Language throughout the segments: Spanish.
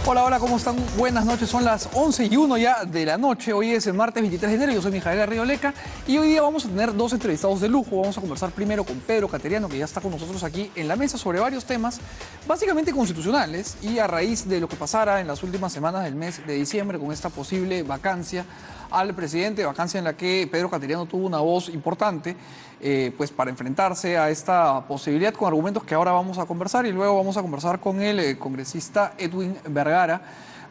Hola, hola, ¿cómo están? Buenas noches, son las 11:01 ya de la noche. Hoy es el martes 23 de enero, yo soy Mijael Garrido-Leca y hoy día vamos a tener dos entrevistados de lujo. Vamos a conversar primero con Pedro Cateriano, que ya está con nosotros aquí en la mesa, sobre varios temas básicamente constitucionales y a raíz de lo que pasara en las últimas semanas del mes de diciembre con esta posible vacancia al presidente, vacancia en la que Pedro Cateriano tuvo una voz importante pues para enfrentarse a esta posibilidad con argumentos que ahora vamos a conversar, y luego vamos a conversar con el congresista Edwin Vergara,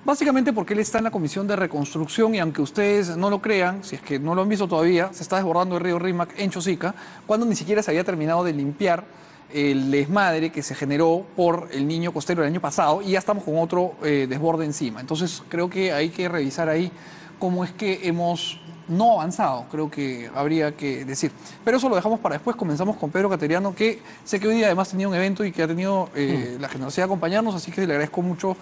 básicamente porque él está en la Comisión de Reconstrucción y aunque ustedes no lo crean, si es que no lo han visto todavía, se está desbordando el río Rímac en Chosica, cuando ni siquiera se había terminado de limpiar el desmadre que se generó por el niño costero el año pasado y ya estamos con otro desborde encima. Entonces creo que hay que revisar ahí cómo es que hemos no avanzado, creo que habría que decir. Pero eso lo dejamos para después. Comenzamos con Pedro Cateriano, que sé que hoy día además tenía un evento y que ha tenido la generosidad de acompañarnos, así que le agradezco mucho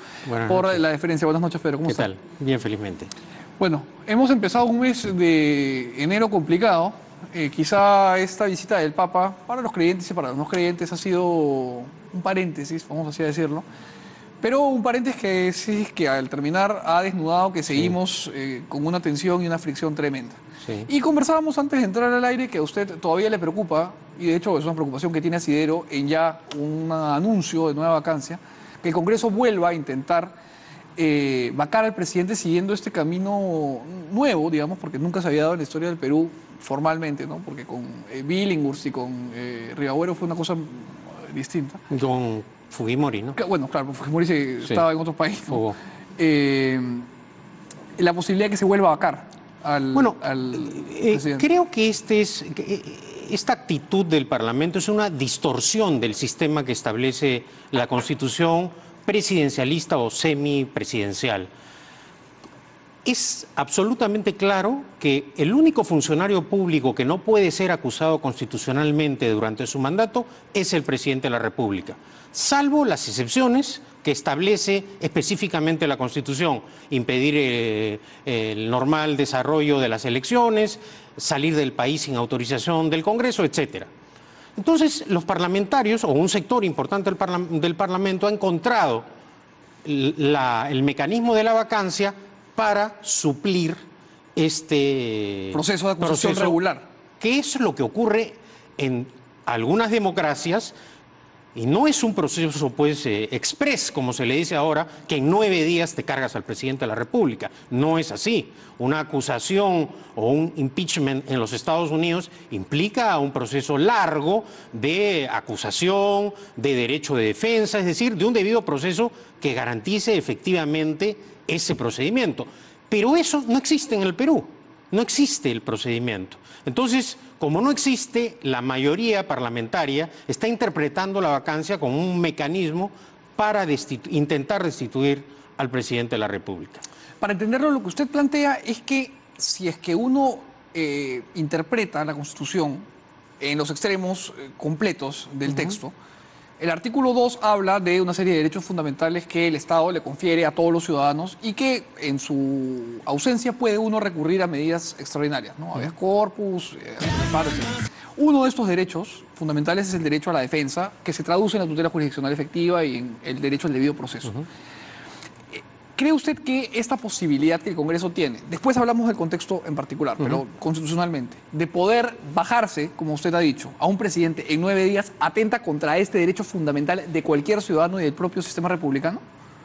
por la deferencia. Buenas noches, Pedro. ¿Cómo está? ¿Qué tal? Bien, felizmente. Bueno, hemos empezado un mes de enero complicado. Quizá esta visita del Papa, para los creyentes y para los no creyentes, ha sido un paréntesis, vamos así a decirlo. Pero un paréntesis que sí, que al terminar ha desnudado que seguimos con una tensión y una fricción tremenda. Sí. Y conversábamos antes de entrar al aire que a usted todavía le preocupa, y de hecho es una preocupación que tiene Asidero en ya un anuncio de nueva vacancia, que el Congreso vuelva a intentar vacar al presidente siguiendo este camino nuevo, digamos, porque nunca se había dado en la historia del Perú formalmente, ¿no? Porque con Billinghurst y con Rivagüero fue una cosa distinta. Con Fujimori, ¿no? Bueno, claro, Fujimori estaba en otro país, ¿no? La posibilidad de que se vuelva a vacar al presidente. Creo que esta actitud del Parlamento es una distorsión del sistema que establece la Constitución presidencialista o semipresidencial. Es absolutamente claro que el único funcionario público que no puede ser acusado constitucionalmente durante su mandato es el presidente de la República, salvo las excepciones que establece específicamente la Constitución: impedir el normal desarrollo de las elecciones, salir del país sin autorización del Congreso, etc. Entonces, los parlamentarios, o un sector importante del Parlamento, ha encontrado el mecanismo de la vacancia para suplir este proceso de acusación regular. Que es lo que ocurre en algunas democracias, y no es un proceso pues express, como se le dice ahora, que en 9 días te cargas al presidente de la República. No es así. Una acusación o un impeachment en los Estados Unidos implica un proceso largo de acusación, de derecho de defensa, es decir, de un debido proceso que garantice efectivamente ese procedimiento. Pero eso no existe en el Perú, no existe el procedimiento. Entonces, como no existe, la mayoría parlamentaria está interpretando la vacancia como un mecanismo para intentar destituir al presidente de la República. Para entenderlo, lo que usted plantea es que si es que uno interpreta la Constitución en los extremos completos del texto, el artículo 2 habla de una serie de derechos fundamentales que el Estado le confiere a todos los ciudadanos y que en su ausencia puede uno recurrir a medidas extraordinarias, ¿no? Habeas corpus, amparo, etc. Uno de estos derechos fundamentales es el derecho a la defensa, que se traduce en la tutela jurisdiccional efectiva y en el derecho al debido proceso. ¿Cree usted que esta posibilidad que el Congreso tiene, después hablamos del contexto en particular, pero constitucionalmente, de poder bajarse, como usted ha dicho, a un presidente en 9 días, atenta contra este derecho fundamental de cualquier ciudadano y del propio sistema republicano?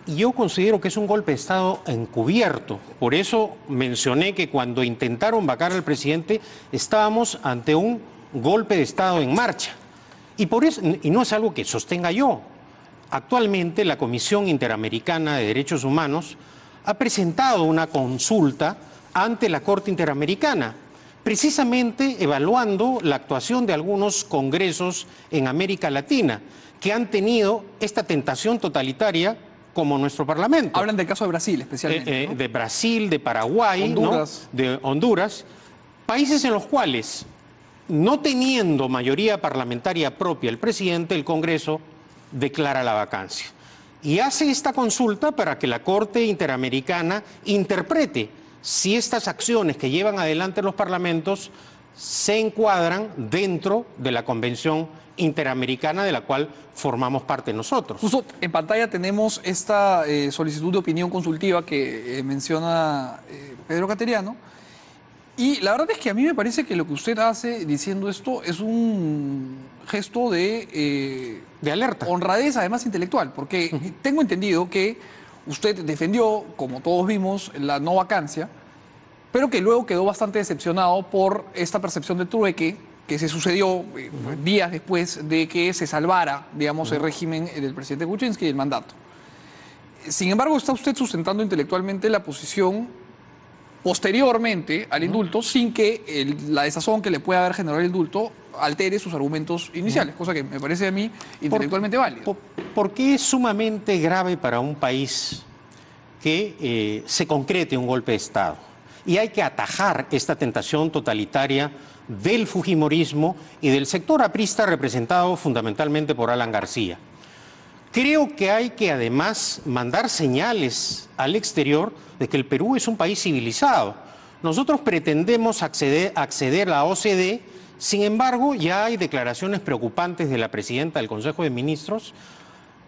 Yo considero que es un golpe de Estado encubierto. Por eso mencioné que cuando intentaron vacar al presidente estábamos ante un golpe de Estado en marcha. Y no es algo que sostenga yo. Actualmente la Comisión Interamericana de Derechos Humanos ha presentado una consulta ante la Corte Interamericana, precisamente evaluando la actuación de algunos congresos en América Latina que han tenido esta tentación totalitaria como nuestro Parlamento. Hablan del caso de Brasil especialmente, ¿no? De Brasil, de Paraguay, Honduras. ¿no? De Honduras, países en los cuales, no teniendo mayoría parlamentaria propia el presidente, el Congreso declara la vacancia. Y hace esta consulta para que la Corte Interamericana interprete si estas acciones que llevan adelante los parlamentos se encuadran dentro de la Convención Interamericana de la cual formamos parte nosotros. Justo en pantalla tenemos esta solicitud de opinión consultiva que menciona Pedro Cateriano. Y la verdad es que a mí me parece que lo que usted hace diciendo esto es un gesto de alerta. Honradez, además intelectual, porque tengo entendido que usted defendió, como todos vimos, la no vacancia, pero que luego quedó bastante decepcionado por esta percepción de trueque que se sucedió días después de que se salvara, digamos, el régimen del presidente Kuczynski y el mandato. Sin embargo, está usted sustentando intelectualmente la posición posteriormente al indulto, sin que la desazón que le pueda haber generado el indulto altere sus argumentos iniciales, cosa que me parece a mí intelectualmente válido. Porque es sumamente grave para un país que se concrete un golpe de Estado. Y hay que atajar esta tentación totalitaria del fujimorismo y del sector aprista representado fundamentalmente por Alan García. Creo que hay que además mandar señales al exterior de que el Perú es un país civilizado. Nosotros pretendemos acceder a la OCDE, sin embargo ya hay declaraciones preocupantes de la presidenta del Consejo de Ministros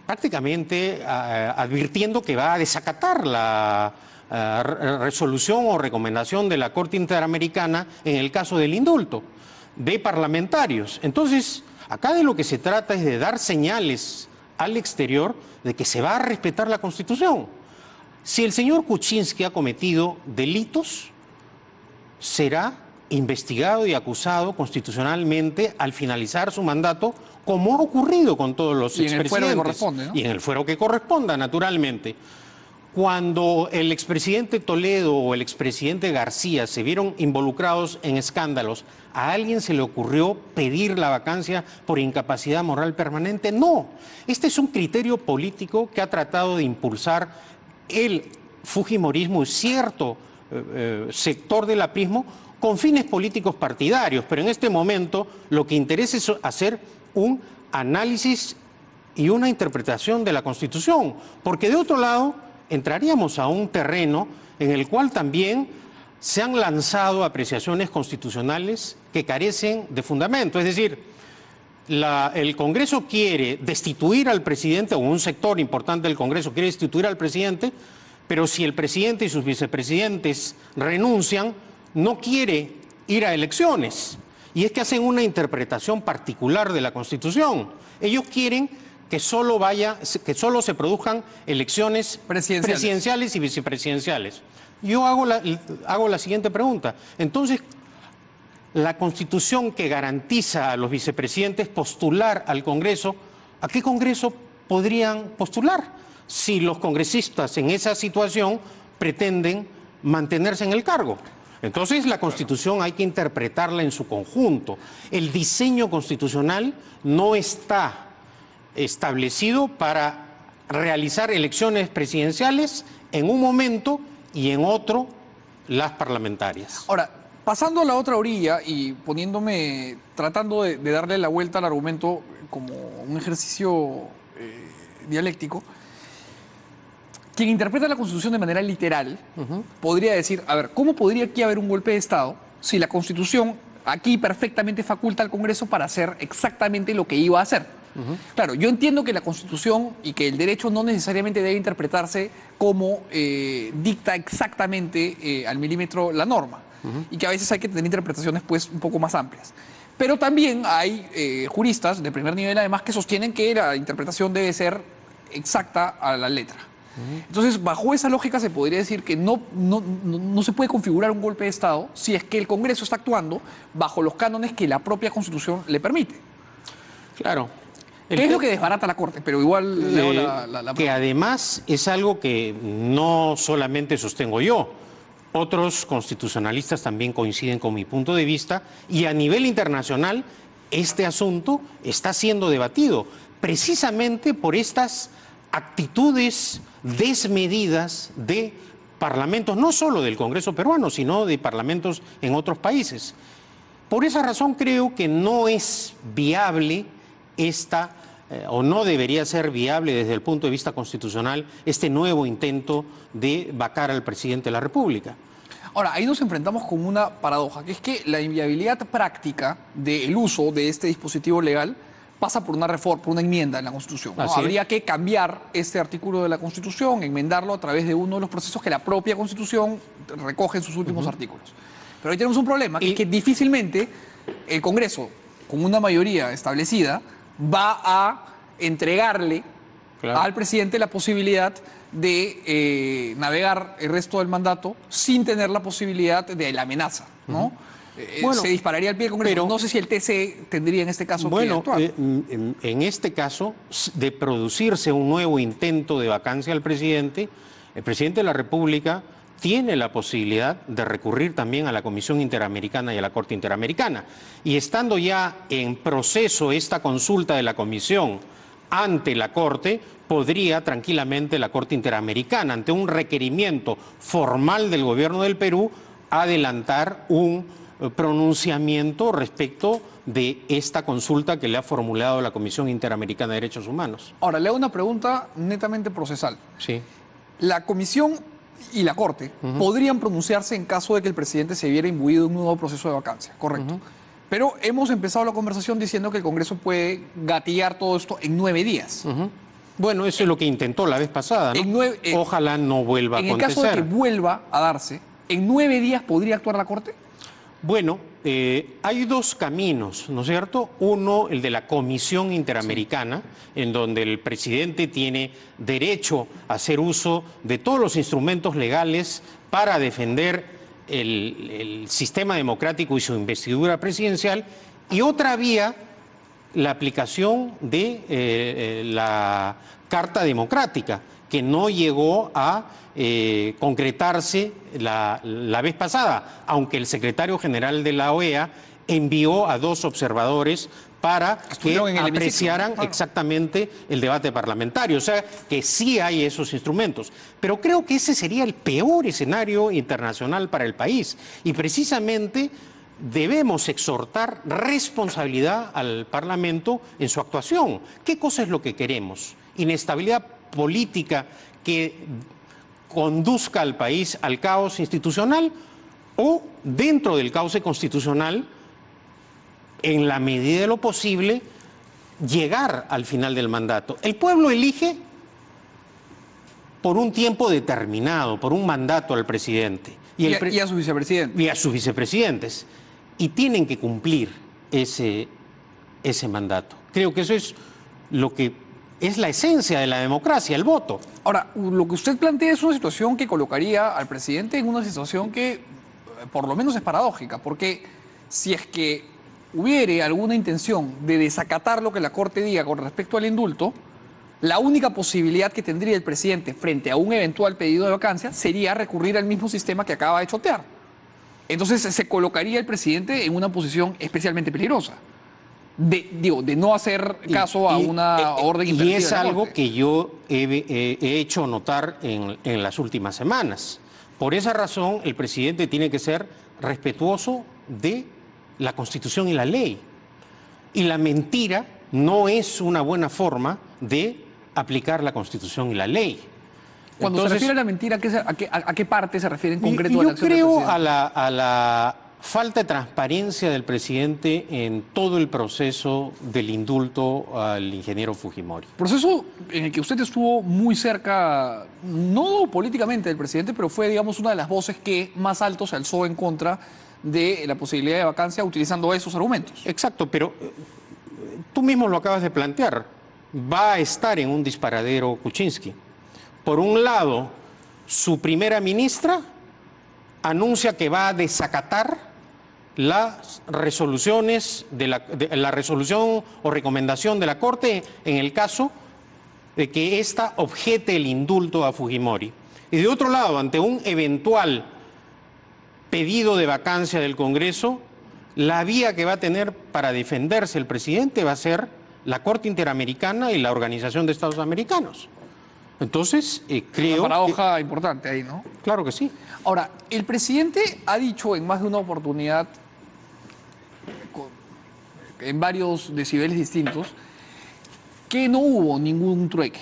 prácticamente advirtiendo que va a desacatar la resolución o recomendación de la Corte Interamericana en el caso del indulto de parlamentarios. Entonces, acá de lo que se trata es de dar señales al exterior de que se va a respetar la Constitución. Si el señor Kuczynski ha cometido delitos, será investigado y acusado constitucionalmente al finalizar su mandato, como ha ocurrido con todos los expresidentes. Y en el fuero que corresponde, ¿no? Y en el fuero que corresponda, naturalmente. Cuando el expresidente Toledo o el expresidente García se vieron involucrados en escándalos, ¿a alguien se le ocurrió pedir la vacancia por incapacidad moral permanente? No. Este es un criterio político que ha tratado de impulsar el fujimorismo y cierto sector del aprismo con fines políticos partidarios. Pero en este momento lo que interesa es hacer un análisis y una interpretación de la Constitución. Porque de otro lado entraríamos a un terreno en el cual también se han lanzado apreciaciones constitucionales que carecen de fundamento. Es decir, el Congreso quiere destituir al presidente, o un sector importante del Congreso quiere destituir al presidente, pero si el presidente y sus vicepresidentes renuncian, no quiere ir a elecciones. Y es que hacen una interpretación particular de la Constitución. Ellos quieren que solo se produzcan elecciones presidenciales y vicepresidenciales. Yo hago la siguiente pregunta. Entonces, la Constitución que garantiza a los vicepresidentes postular al Congreso, ¿a qué Congreso podrían postular si los congresistas en esa situación pretenden mantenerse en el cargo? Entonces, la Constitución hay que interpretarla en su conjunto. El diseño constitucional no está establecido para realizar elecciones presidenciales en un momento y en otro las parlamentarias. Ahora, pasando a la otra orilla y tratando de darle la vuelta al argumento como un ejercicio dialéctico, quien interpreta la Constitución de manera literal podría decir, a ver, ¿cómo podría aquí haber un golpe de Estado si la Constitución aquí perfectamente faculta al Congreso para hacer exactamente lo que iba a hacer? Claro, yo entiendo que la Constitución y que el derecho no necesariamente debe interpretarse como dicta exactamente al milímetro la norma, y que a veces hay que tener interpretaciones pues un poco más amplias. Pero también hay juristas de primer nivel además que sostienen que la interpretación debe ser exacta a la letra. Entonces, bajo esa lógica se podría decir que no se puede configurar un golpe de Estado si es que el Congreso está actuando bajo los cánones que la propia Constitución le permite. Claro. ¿Qué es lo que desbarata la Corte? Pero igual leo la que además es algo que no solamente sostengo yo. Otros constitucionalistas también coinciden con mi punto de vista y a nivel internacional este asunto está siendo debatido precisamente por estas actitudes desmedidas de parlamentos, no solo del Congreso peruano, sino de parlamentos en otros países. Por esa razón creo que no es viable o no debería ser viable desde el punto de vista constitucional este nuevo intento de vacar al presidente de la República. Ahora, ahí nos enfrentamos con una paradoja, que es que la inviabilidad práctica del uso de este dispositivo legal pasa por una reforma, por una enmienda en la Constitución, ¿no? Así es. Habría que cambiar este artículo de la Constitución, enmendarlo a través de uno de los procesos que la propia Constitución recoge en sus últimos artículos. Pero ahí tenemos un problema, que es que difícilmente el Congreso, con una mayoría establecida, va a entregarle Claro. al presidente la posibilidad de navegar el resto del mandato sin tener la posibilidad de la amenaza, ¿no? Bueno, se dispararía al pie del Congreso. pero- No sé si el TC tendría en este caso que Bueno, actuar. en este caso, de producirse un nuevo intento de vacancia al presidente, el presidente de la República tiene la posibilidad de recurrir también a la Comisión Interamericana y a la Corte Interamericana. Y estando ya en proceso esta consulta de la Comisión ante la Corte, podría tranquilamente la Corte Interamericana, ante un requerimiento formal del gobierno del Perú, adelantar un pronunciamiento respecto de esta consulta que le ha formulado la Comisión Interamericana de Derechos Humanos. Ahora, le hago una pregunta netamente procesal. Sí. La Comisión y la Corte podrían pronunciarse en caso de que el presidente se viera imbuido en un nuevo proceso de vacancia, correcto. Pero hemos empezado la conversación diciendo que el Congreso puede gatillar todo esto en 9 días. Bueno, eso es lo que intentó la vez pasada, ¿no? Ojalá no vuelva a En el caso acontecer. de que vuelva a darse, ¿en 9 días podría actuar la Corte? Bueno, hay dos caminos, ¿no es cierto? Uno, el de la Comisión Interamericana, en donde el presidente tiene derecho a hacer uso de todos los instrumentos legales para defender el sistema democrático y su investidura presidencial. Y otra vía, la aplicación de la Carta Democrática, que no llegó a concretarse la vez pasada, aunque el secretario general de la OEA envió a 2 observadores para que Estuvieron en el apreciaran hemiciclo, claro. exactamente el debate parlamentario. O sea, que sí hay esos instrumentos. Pero creo que ese sería el peor escenario internacional para el país. Y precisamente debemos exhortar responsabilidad al Parlamento en su actuación. ¿Qué cosa es lo que queremos? Inestabilidad política que conduzca al país al caos institucional, o dentro del caos constitucional, en la medida de lo posible, llegar al final del mandato. El pueblo elige por un tiempo determinado, por un mandato al presidente Y a su vicepresidente. y a sus vicepresidentes, y tienen que cumplir ese mandato. Creo que eso es lo que es la esencia de la democracia, el voto. Ahora, lo que usted plantea es una situación que colocaría al presidente en una situación que por lo menos es paradójica, porque si es que hubiere alguna intención de desacatar lo que la Corte diga con respecto al indulto, la única posibilidad que tendría el presidente frente a un eventual pedido de vacancia sería recurrir al mismo sistema que acaba de chotear. Entonces se colocaría el presidente en una posición especialmente peligrosa. De no hacer caso a una orden imperativa. Y es de la algo Corte. que yo he hecho notar en las últimas semanas. Por esa razón, el presidente tiene que ser respetuoso de la Constitución y la ley. Y la mentira no es una buena forma de aplicar la Constitución y la ley. Cuando se refiere a la mentira, ¿a qué parte se refiere en concreto yo a la acción del creo presidente? a la falta de transparencia del presidente en todo el proceso del indulto al ingeniero Fujimori. Proceso en el que usted estuvo muy cerca, no políticamente del presidente, pero fue, digamos, una de las voces que más alto se alzó en contra de la posibilidad de vacancia utilizando esos argumentos. Exacto, pero tú mismo lo acabas de plantear. Va a estar en un disparadero Kuczynski. Por un lado, su primera ministra anuncia que va a desacatar las resoluciones de la resolución o recomendación de la Corte en el caso de que ésta objete el indulto a Fujimori. Y de otro lado, ante un eventual pedido de vacancia del Congreso, la vía que va a tener para defenderse el presidente va a ser la Corte Interamericana y la Organización de Estados Americanos. Entonces, creo Una paradoja importante ahí, ¿no? Claro que sí. Ahora, el presidente ha dicho en más de una oportunidad, en varios decibeles distintos, que no hubo ningún trueque,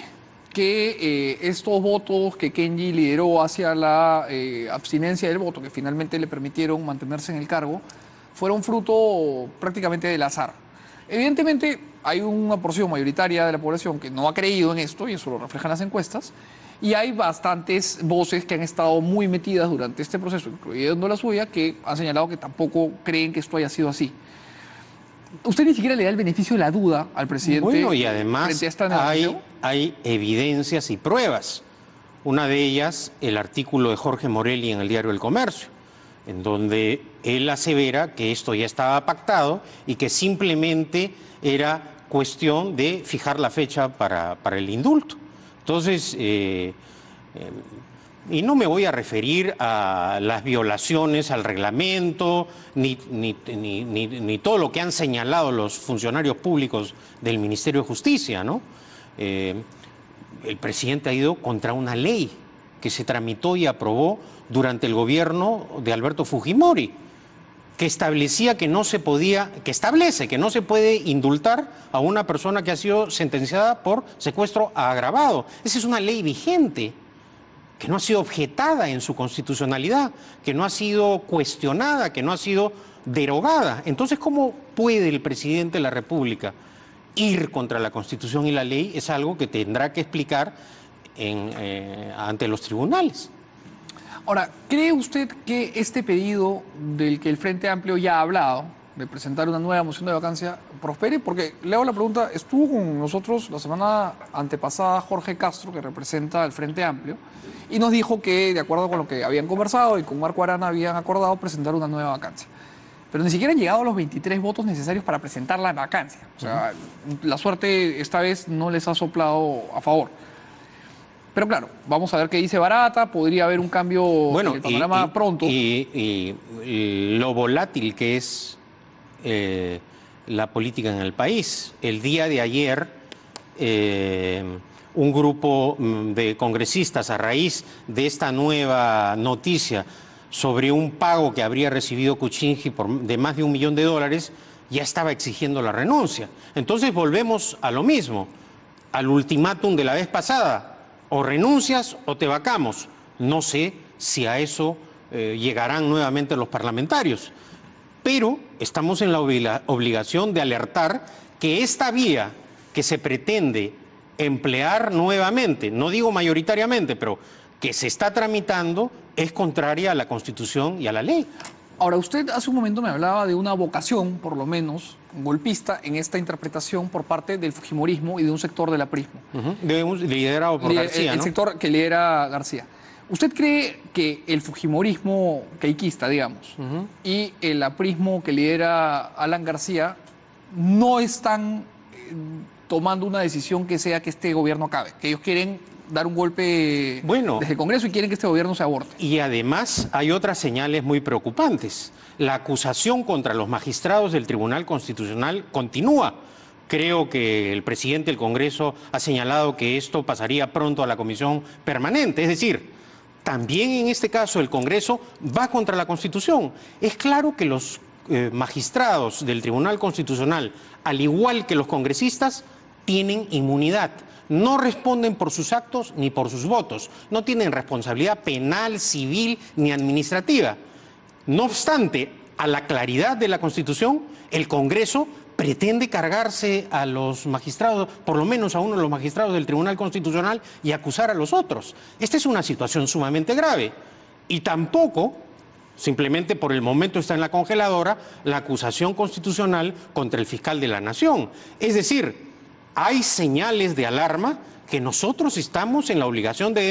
que estos votos que Kenji lideró hacia la abstinencia del voto, que finalmente le permitieron mantenerse en el cargo, fueron fruto prácticamente del azar. Evidentemente hay una porción mayoritaria de la población que no ha creído en esto, y eso lo reflejan las encuestas, y hay bastantes voces que han estado muy metidas durante este proceso, incluyendo la suya, que han señalado que tampoco creen que esto haya sido así. Usted ni siquiera le da el beneficio de la duda al presidente. Bueno, y además frente a esta negociación. hay evidencias y pruebas. Una de ellas, el artículo de Jorge Morelli en el diario El Comercio, en donde él asevera que esto ya estaba pactado y que simplemente era cuestión de fijar la fecha para el indulto. Entonces, y no me voy a referir a las violaciones al reglamento, ni todo lo que han señalado los funcionarios públicos del Ministerio de Justicia, ¿no? El presidente ha ido contra una ley que se tramitó y aprobó durante el gobierno de Alberto Fujimori, que establecía que no se podía, que establece que no se puede indultar a una persona que ha sido sentenciada por secuestro agravado. Esa es una ley vigente, que no ha sido objetada en su constitucionalidad, que no ha sido cuestionada, que no ha sido derogada. Entonces, ¿cómo puede el presidente de la República ir contra la Constitución y la ley? Es algo que tendrá que explicar ante los tribunales. Ahora, ¿cree usted que este pedido del que el Frente Amplio ya ha hablado, de presentar una nueva moción de vacancia, prospere? Porque le hago la pregunta, estuvo con nosotros la semana antepasada Jorge Castro, que representa al Frente Amplio, y nos dijo que, de acuerdo con lo que habían conversado y con Marco Arana, habían acordado presentar una nueva vacancia. Pero ni siquiera han llegado a los 23 votos necesarios para presentar la vacancia. O sea, la suerte esta vez no les ha soplado a favor. Pero claro, vamos a ver qué dice Barata, podría haber un cambio en el panorama pronto. Y lo volátil que es la política en el país. El día de ayer, un grupo de congresistas, a raíz de esta nueva noticia sobre un pago que habría recibido Kuczynski de más de $1 millón, ya estaba exigiendo la renuncia. Entonces volvemos a lo mismo, al ultimátum de la vez pasada. O renuncias o te vacamos. No sé si a eso llegarán nuevamente los parlamentarios, pero estamos en la obligación de alertar que esta vía que se pretende emplear nuevamente, no digo mayoritariamente, pero que se está tramitando, es contraria a la Constitución y a la ley. Ahora, usted hace un momento me hablaba de una vocación, por lo menos, golpista en esta interpretación por parte del fujimorismo y de un sector del aprismo. Liderado por García, el ¿no? sector que lidera García. ¿Usted cree que el fujimorismo queiquista, digamos, y el aprismo que lidera Alan García no están tomando una decisión que sea que este gobierno acabe? Que ellos quieren dar un golpe desde el Congreso y quieren que este gobierno se aborte. Y además hay otras señales muy preocupantes. La acusación contra los magistrados del Tribunal Constitucional continúa. Creo que el presidente del Congreso ha señalado que esto pasaría pronto a la Comisión Permanente. Es decir, también en este caso el Congreso va contra la Constitución. Es claro que los magistrados del Tribunal Constitucional, al igual que los congresistas, tienen inmunidad. No responden por sus actos ni por sus votos. No tienen responsabilidad penal, civil ni administrativa. No obstante, a la claridad de la Constitución, el Congreso pretende cargarse a los magistrados, por lo menos a uno de los magistrados del Tribunal Constitucional, y acusar a los otros. Esta es una situación sumamente grave. Y tampoco, simplemente por el momento está en la congeladora, la acusación constitucional contra el fiscal de la Nación. Es decir, hay señales de alarma que nosotros estamos en la obligación de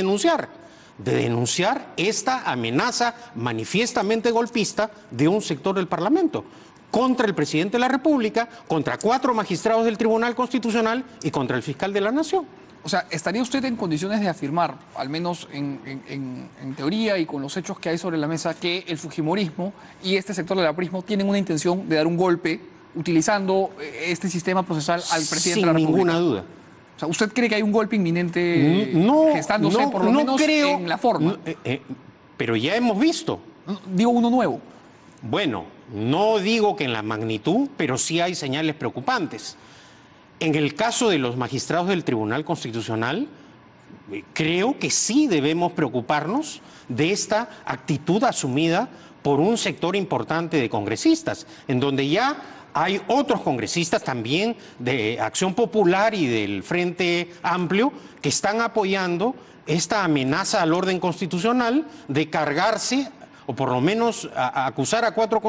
denunciar esta amenaza manifiestamente golpista de un sector del Parlamento contra el presidente de la República, contra 4 magistrados del Tribunal Constitucional y contra el fiscal de la Nación. O sea, ¿estaría usted en condiciones de afirmar, al menos en teoría y con los hechos que hay sobre la mesa, que el fujimorismo y este sector del aprismo tienen una intención de dar un golpe utilizando este sistema procesal al presidente de la República? Sin ninguna duda. O sea, ¿usted cree que hay un golpe inminente gestándose, por lo no menos creo, en la forma? Pero ya hemos visto. Digo uno nuevo. Bueno, no digo que en la magnitud, pero sí hay señales preocupantes. En el caso de los magistrados del Tribunal Constitucional, creo que sí debemos preocuparnos de esta actitud asumida por un sector importante de congresistas, en donde ya hay otros congresistas también de Acción Popular y del Frente Amplio que están apoyando esta amenaza al orden constitucional de cargarse, o por lo menos acusar a 4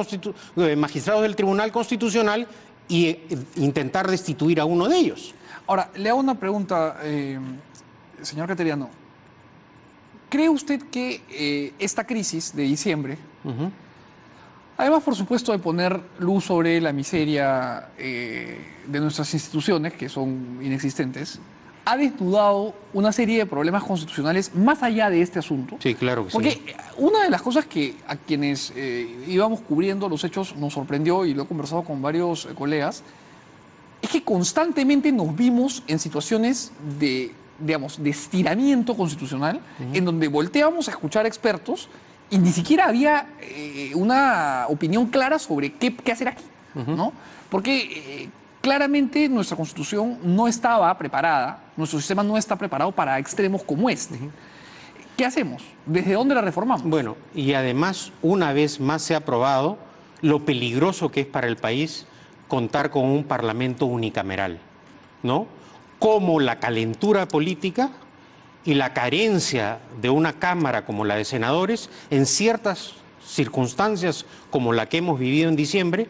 magistrados del Tribunal Constitucional y intentar destituir a uno de ellos. Ahora, le hago una pregunta, señor Cateriano. ¿Cree usted que esta crisis de diciembre, además, por supuesto, de poner luz sobre la miseria de nuestras instituciones, que son inexistentes, ha desnudado una serie de problemas constitucionales más allá de este asunto? Sí, claro que sí. Porque una de las cosas que a quienes íbamos cubriendo los hechos nos sorprendió, y lo he conversado con varios colegas, es que constantemente nos vimos en situaciones de, digamos, de estiramiento constitucional, en donde volteábamos a escuchar expertos y ni siquiera había una opinión clara sobre qué hacer aquí, ¿no? Porque claramente nuestra Constitución no estaba preparada, nuestro sistema no está preparado para extremos como este. ¿Qué hacemos? ¿Desde dónde la reformamos? Bueno, y además, una vez más se ha probado lo peligroso que es para el país contar con un parlamento unicameral, ¿no? Como la calentura política y la carencia de una Cámara como la de senadores, en ciertas circunstancias como la que hemos vivido en diciembre,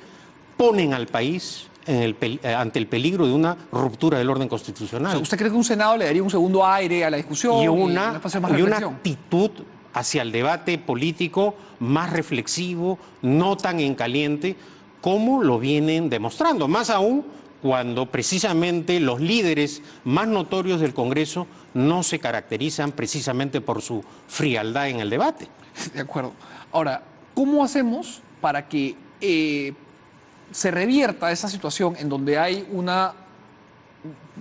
ponen al país ante el peligro de una ruptura del orden constitucional. O sea, ¿usted cree que un Senado le daría un segundo aire a la discusión y un una espacio más de reflexión? actitud hacia el debate político más reflexivo, no tan en caliente, como lo vienen demostrando? Más aún cuando precisamente los líderes más notorios del Congreso no se caracterizan precisamente por su frialdad en el debate. De acuerdo. Ahora, ¿cómo hacemos para que se revierta esa situación en donde hay una,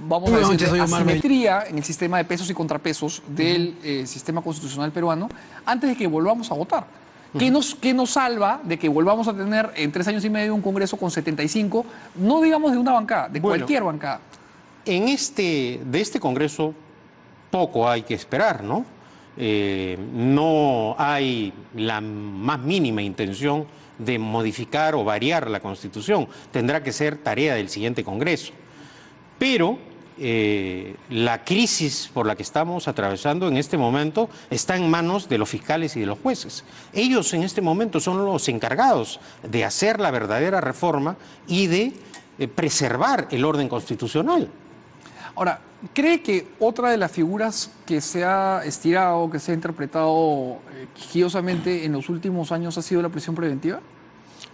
vamos a decir, asimetría en el sistema de pesos y contrapesos del sistema constitucional peruano antes de que volvamos a votar? ¿Qué nos salva de que volvamos a tener en 3 años y medio un Congreso con 75, no digamos de una bancada, de cualquier bancada? De este Congreso poco hay que esperar, ¿no? No hay la más mínima intención de modificar o variar la Constitución. Tendrá que ser tarea del siguiente Congreso. Pero la crisis por la que estamos atravesando en este momento está en manos de los fiscales y de los jueces. Ellos en este momento son los encargados de hacer la verdadera reforma y de preservar el orden constitucional. Ahora, ¿cree que otra de las figuras que se ha estirado, que se ha interpretado quijosamente en los últimos años ha sido la prisión preventiva?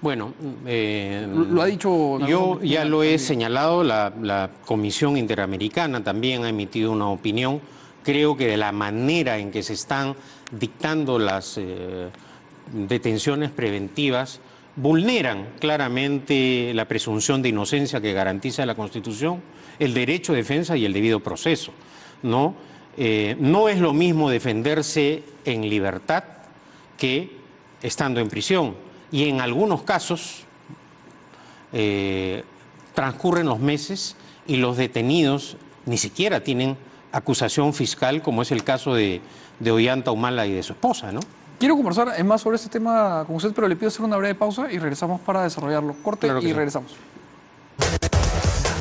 Bueno, lo ha dicho... Yo ya lo he señalado, la Comisión Interamericana también ha emitido una opinión. Creo que de la manera en que se están dictando las detenciones preventivas vulneran claramente la presunción de inocencia que garantiza la Constitución, el derecho de defensa y el debido proceso, ¿no? No es lo mismo defenderse en libertad que estando en prisión. Y en algunos casos transcurren los meses y los detenidos ni siquiera tienen acusación fiscal, como es el caso de Ollanta Humala y de su esposa, ¿no? Quiero conversar más sobre este tema con usted, pero le pido hacer una breve pausa y regresamos para desarrollarlo. Corte claro y regresamos.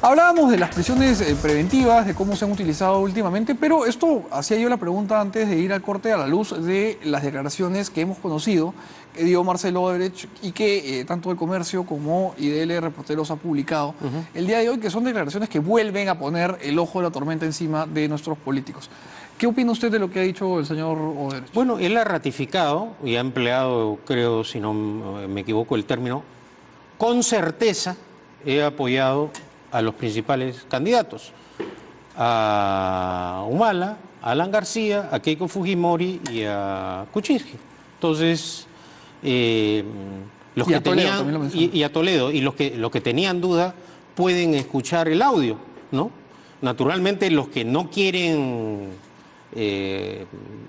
Hablábamos de las prisiones preventivas, de cómo se han utilizado últimamente, pero esto hacía yo la pregunta antes de ir al corte a la luz de las declaraciones que hemos conocido que dio Marcelo Odebrecht y que tanto El Comercio como IDL Reporteros ha publicado el día de hoy, que son declaraciones que vuelven a poner el ojo de la tormenta encima de nuestros políticos. ¿Qué opina usted de lo que ha dicho el señor Odebrecht? Bueno, él ha ratificado y ha empleado, creo, si no me equivoco el término, con certeza he apoyado a los principales candidatos, a Humala, a Alan García, a Keiko Fujimori y a Kuczynski. Entonces, los que tenían, y a Toledo, y los que tenían duda pueden escuchar el audio, ¿no? Naturalmente, los que no quieren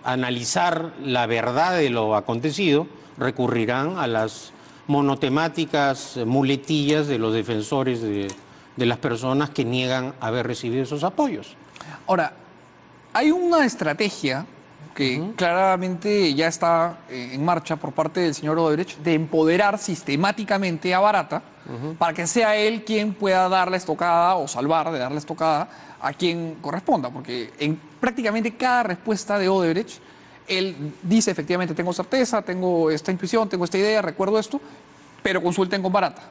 analizar la verdad de lo acontecido recurrirán a las monotemáticas muletillas de los defensores de las personas que niegan haber recibido esos apoyos. Ahora, Hay una estrategia que claramente ya está en marcha por parte del señor Odebrecht de empoderar sistemáticamente a Barata para que sea él quien pueda dar la estocada o salvar de dar la estocada a quien corresponda, porque en prácticamente cada respuesta de Odebrecht él dice efectivamente tengo certeza, tengo esta intuición, tengo esta idea, recuerdo esto, pero consulten con Barata.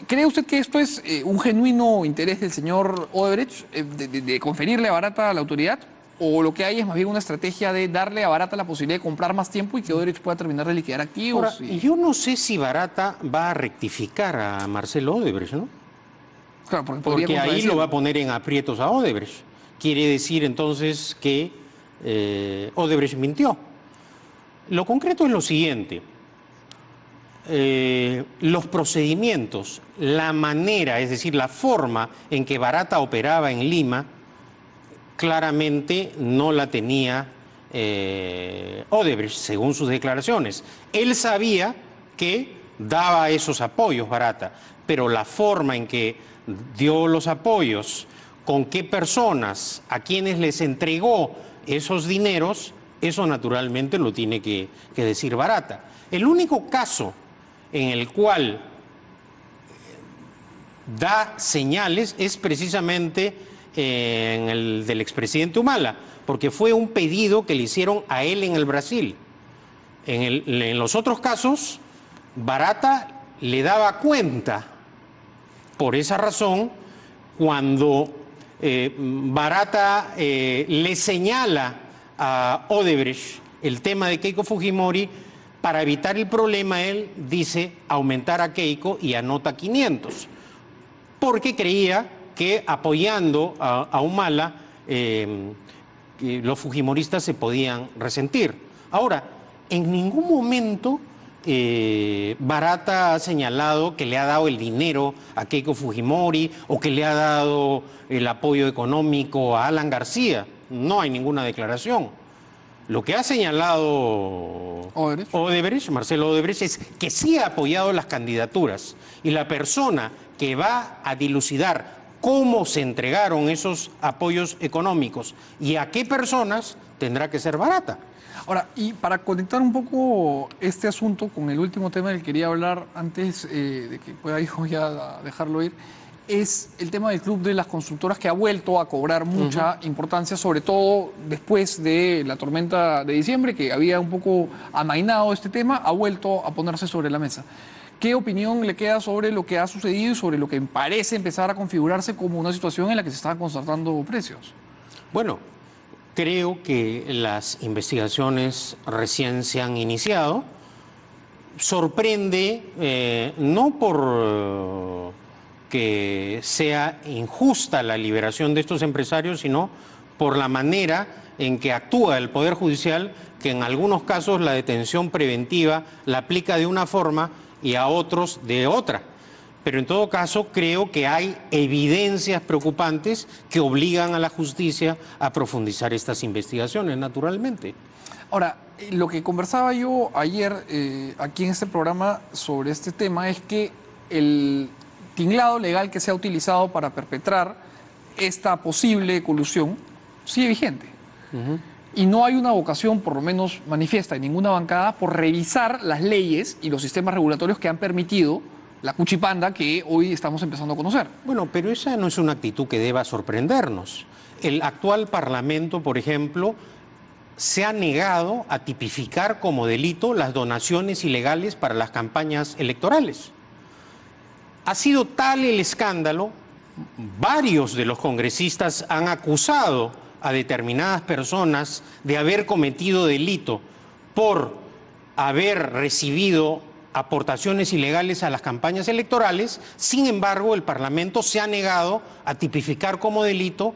¿Cree usted que esto es un genuino interés del señor Odebrecht de conferirle a Barata la autoridad? ¿O lo que hay es más bien una estrategia de darle a Barata la posibilidad de comprar más tiempo y que Odebrecht pueda terminar de liquidar activos? Ahora, yo no sé si Barata va a rectificar a Marcelo Odebrecht, ¿no? Claro, porque Porque ahí lo va a poner en aprietos a Odebrecht. Quiere decir entonces que Odebrecht mintió. Lo concreto es lo siguiente. Los procedimientos, la manera, es decir, la forma en que Barata operaba en Lima, claramente no la tenía Odebrecht, según sus declaraciones. Él sabía que daba esos apoyos Barata, pero la forma en que dio los apoyos, con qué personas, a quienes les entregó esos dineros, eso naturalmente lo tiene que decir Barata. El único caso en el cual da señales es precisamente en el del expresidente Humala, porque fue un pedido que le hicieron a él en el Brasil. En los otros casos, Barata le daba cuenta. Por esa razón, cuando Barata le señala a Odebrecht el tema de Keiko Fujimori, para evitar el problema, él dice aumentar a Keiko y anota 500, porque creía que apoyando a Humala los fujimoristas se podían resentir. Ahora, en ningún momento Barata ha señalado que le ha dado el dinero a Keiko Fujimori o que le ha dado el apoyo económico a Alan García. No hay ninguna declaración. Lo que ha señalado Odebrecht, Marcelo Odebrecht, es que sí ha apoyado las candidaturas, y la persona que va a dilucidar cómo se entregaron esos apoyos económicos y a qué personas tendrá que ser Barata. Ahora, y para conectar un poco este asunto con el último tema del que quería hablar antes de que pueda hijo ya dejarlo ir, es el tema del Club de las Constructoras, que ha vuelto a cobrar mucha importancia, sobre todo después de la tormenta de diciembre, que había un poco amainado este tema, ha vuelto a ponerse sobre la mesa. ¿Qué opinión le queda sobre lo que ha sucedido y sobre lo que parece empezar a configurarse como una situación en la que se están concertando precios? Bueno, creo que las investigaciones recién se han iniciado. Sorprende, no por que sea injusta la liberación de estos empresarios, sino por la manera en que actúa el Poder Judicial, que en algunos casos la detención preventiva la aplica de una forma y a otros de otra. Pero en todo caso creo que hay evidencias preocupantes que obligan a la justicia a profundizar estas investigaciones, naturalmente. Ahora, lo que conversaba yo ayer aquí en este programa sobre este tema es que el tinglado legal que se ha utilizado para perpetrar esta posible colusión sigue vigente. Y no hay una vocación, por lo menos manifiesta, en ninguna bancada por revisar las leyes y los sistemas regulatorios que han permitido la cuchipanda que hoy estamos empezando a conocer. Bueno, pero esa no es una actitud que deba sorprendernos. El actual Parlamento, por ejemplo, se ha negado a tipificar como delito las donaciones ilegales para las campañas electorales. Ha sido tal el escándalo, varios de los congresistas han acusado a determinadas personas de haber cometido delito por haber recibido aportaciones ilegales a las campañas electorales. Sin embargo, el Parlamento se ha negado a tipificar como delito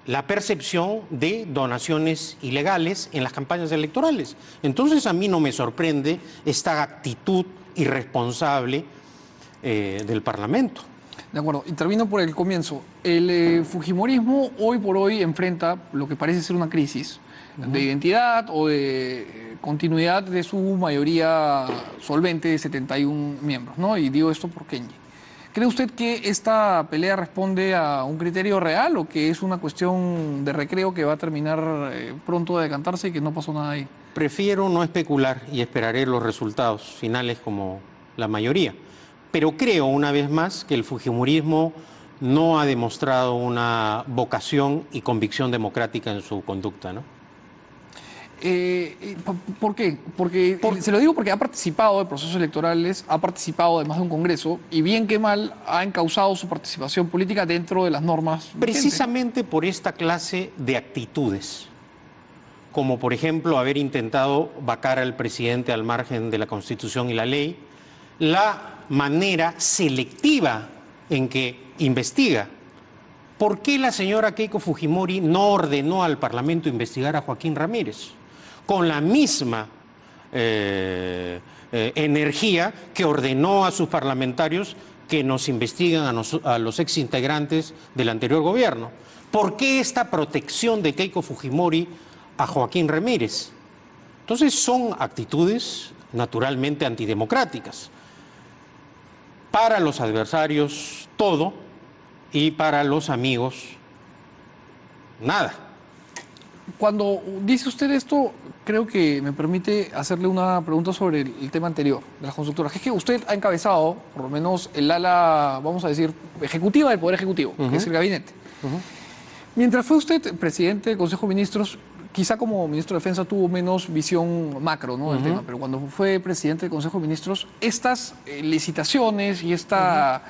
la percepción de donaciones ilegales en las campañas electorales. Entonces, a mí no me sorprende esta actitud irresponsable del Parlamento. De acuerdo, intervino por el comienzo. El fujimorismo hoy por hoy enfrenta lo que parece ser una crisis de identidad o de continuidad de su mayoría solvente de 71 miembros, ¿no? Y digo esto por Kenji. ¿Cree usted que esta pelea responde a un criterio real o que es una cuestión de recreo que va a terminar pronto de decantarse y que no pasó nada ahí? Prefiero no especular y esperaré los resultados finales como la mayoría. Pero creo, una vez más, que el fujimorismo no ha demostrado una vocación y convicción democrática en su conducta, ¿no? ¿Por qué? Porque se lo digo porque ha participado de procesos electorales, ha participado además de un congreso y bien que mal ha encauzado su participación política dentro de las normas vigentes. Precisamente por esta clase de actitudes, como por ejemplo haber intentado vacar al presidente al margen de la Constitución y la ley, la manera selectiva en que investiga. ¿Por qué la señora Keiko Fujimori no ordenó al Parlamento investigar a Joaquín Ramírez? Con la misma energía que ordenó a sus parlamentarios que nos investiguen a los exintegrantes del anterior gobierno. ¿Por qué esta protección de Keiko Fujimori a Joaquín Ramírez? Entonces son actitudes naturalmente antidemocráticas. Para los adversarios todo y para los amigos nada. Cuando dice usted esto, creo que me permite hacerle una pregunta sobre el tema anterior de las constructoras. Es que usted ha encabezado, por lo menos, el ala, vamos a decir, ejecutiva del Poder Ejecutivo, que es el gabinete. Mientras fue usted presidente del Consejo de Ministros, quizá como ministro de Defensa tuvo menos visión macro, ¿no?, del tema, pero cuando fue presidente del Consejo de Ministros, estas licitaciones y esta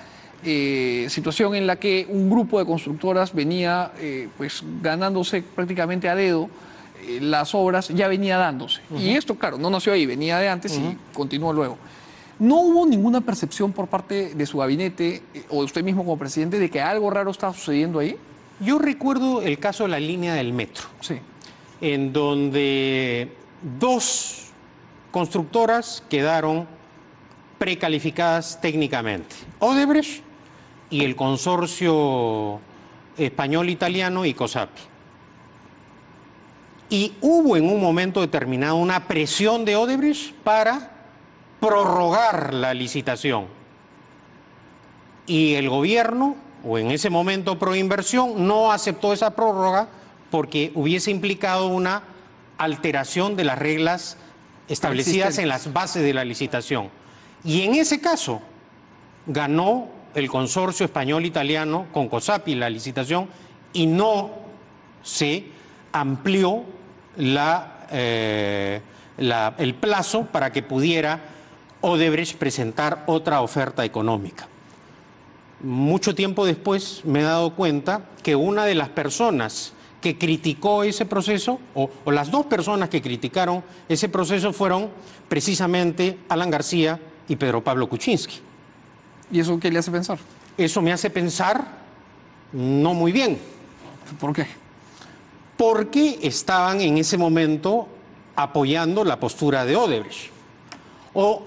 situación en la que un grupo de constructoras venía pues ganándose prácticamente a dedo las obras, ya venía dándose. Y esto, claro, no nació ahí, venía de antes y continuó luego. ¿No hubo ninguna percepción por parte de su gabinete o de usted mismo como presidente de que algo raro estaba sucediendo ahí? Yo recuerdo el caso de la línea del metro, Sí. en donde dos constructoras quedaron precalificadas técnicamente. Odebrecht y el consorcio español-italiano y COSAPI. Y hubo en un momento determinado una presión de Odebrecht para prorrogar la licitación. Y el gobierno, o en ese momento Proinversión, no aceptó esa prórroga porque hubiese implicado una alteración de las reglas establecidas en las bases de la licitación. Y en ese caso ganó el consorcio español-italiano con COSAPI la licitación y no se amplió el plazo para que pudiera Odebrecht presentar otra oferta económica. Mucho tiempo después me he dado cuenta que una de las personas que criticó ese proceso, o las dos personas que criticaron ese proceso, fueron precisamente Alan García y Pedro Pablo Kuczynski. ¿Y eso qué le hace pensar? Eso me hace pensar no muy bien. ¿Por qué? Porque estaban en ese momento apoyando la postura de Odebrecht. O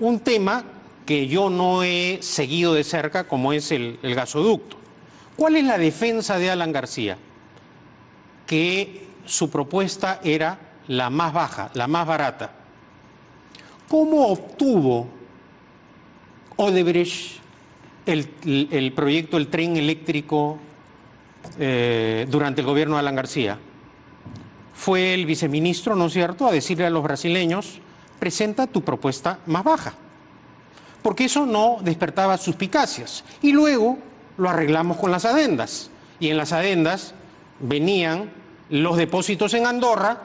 un tema que yo no he seguido de cerca, como es el gasoducto. ¿Cuál es la defensa de Alan García? Que su propuesta era la más baja, la más barata. ¿Cómo obtuvo Odebrecht el proyecto del tren eléctrico durante el gobierno de Alan García? Fue el viceministro, ¿no es cierto?, a decirle a los brasileños: presenta tu propuesta más baja, porque eso no despertaba suspicacias. Y luego lo arreglamos con las adendas, y en las adendas venían los depósitos en Andorra,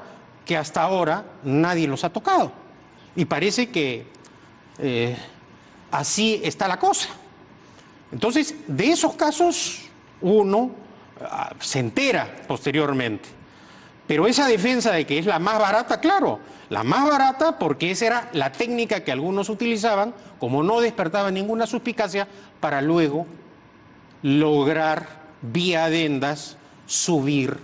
que hasta ahora nadie los ha tocado. Y parece que así está la cosa. Entonces, de esos casos uno se entera posteriormente. Pero esa defensa de que es la más barata, claro, la más barata porque esa era la técnica que algunos utilizaban, como no despertaba ninguna suspicacia, para luego lograr vía adendas subir,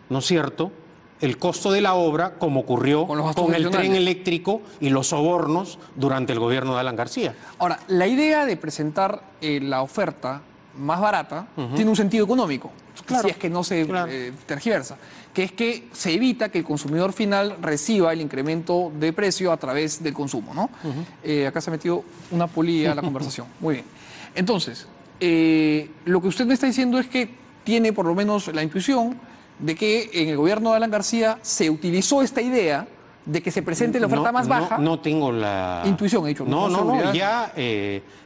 ¿no es cierto?, el costo de la obra, como ocurrió con el tren eléctrico y los sobornos durante el gobierno de Alan García. Ahora, la idea de presentar la oferta más barata tiene un sentido económico. Claro, si es que no se tergiversa, que es que se evita que el consumidor final reciba el incremento de precio a través del consumo, ¿no? Acá se ha metido una polilla a la conversación. Muy bien. Entonces, lo que usted me está diciendo es que tiene por lo menos la intuición de que en el gobierno de Alan García se utilizó esta idea de que se presente la oferta más baja. No tengo la... Intuición, he dicho. No, ya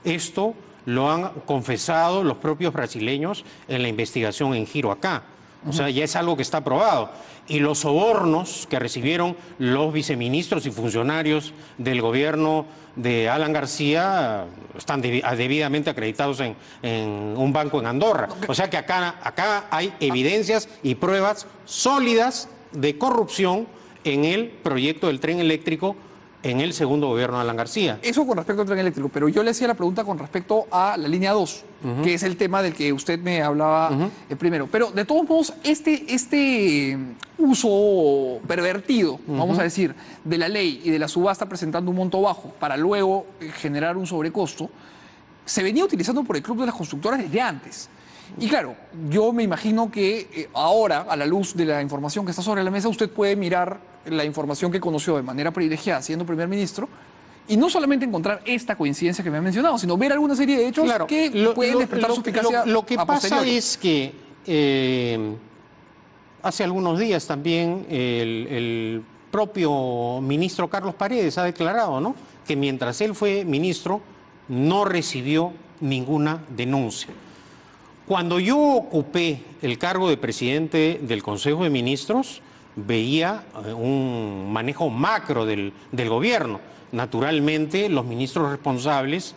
esto lo han confesado los propios brasileños en la investigación en Giro acá. O sea, ya es algo que está probado. Y los sobornos que recibieron los viceministros y funcionarios del gobierno de Alan García están debidamente acreditados en un banco en Andorra. O sea que acá hay evidencias y pruebas sólidas de corrupción en el proyecto del tren eléctrico en el segundo gobierno de Alan García. Eso con respecto al tren eléctrico, pero yo le hacía la pregunta con respecto a la línea 2, que es el tema del que usted me hablaba primero. Pero de todos modos, este uso pervertido, vamos a decir, de la ley y de la subasta presentando un monto bajo para luego generar un sobrecosto, se venía utilizando por el Club de las Constructoras desde antes. Y claro, yo me imagino que ahora, a la luz de la información que está sobre la mesa, usted puede mirar la información que conoció de manera privilegiada siendo primer ministro y no solamente encontrar esta coincidencia que me ha mencionado, sino ver alguna serie de hechos que pueden despertar suspicacia. Lo que pasa es que hace algunos días también el propio ministro Carlos Paredes ha declarado, ¿no?, que mientras él fue ministro no recibió ninguna denuncia. Cuando yo ocupé el cargo de presidente del Consejo de Ministros, veía un manejo macro del gobierno. Naturalmente, los ministros responsables